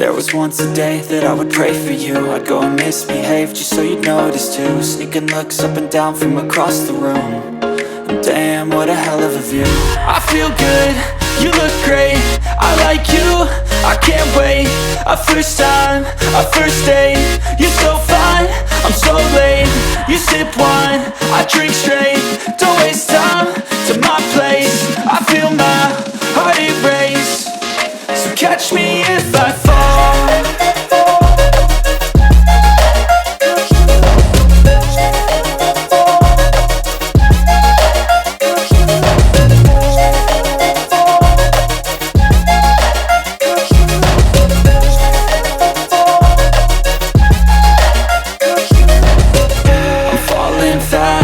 There was once a day that I would pray for you. I'd go and misbehave just so you'd notice too. Sneaking looks up and down from across the room. And damn, what a hell of a view. I feel good, you look great, I like you, I can't wait. A first time, a first date. You're so fine, I'm so late. You sip wine, I drink straight. Don't waste time to my place. I feel my heart erase. So catch me if I fall.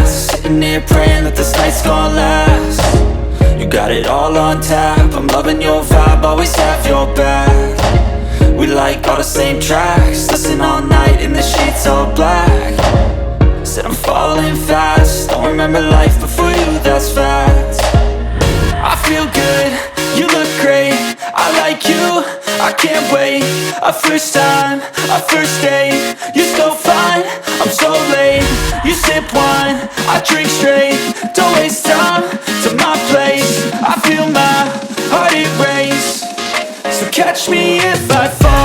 Sitting here praying that this night's gonna last. You got it all on tap, I'm loving your vibe, always have your back. We like all the same tracks, listen all night in the sheets all black. Said I'm falling fast, don't remember life before you, that's fact. I feel good, you look great, I like you, I can't wait. A first time, a first date, you're so fine, I'm so late. You sip wine, I drink straight, don't waste time to my place. I feel my heart it race, so catch me if I fall.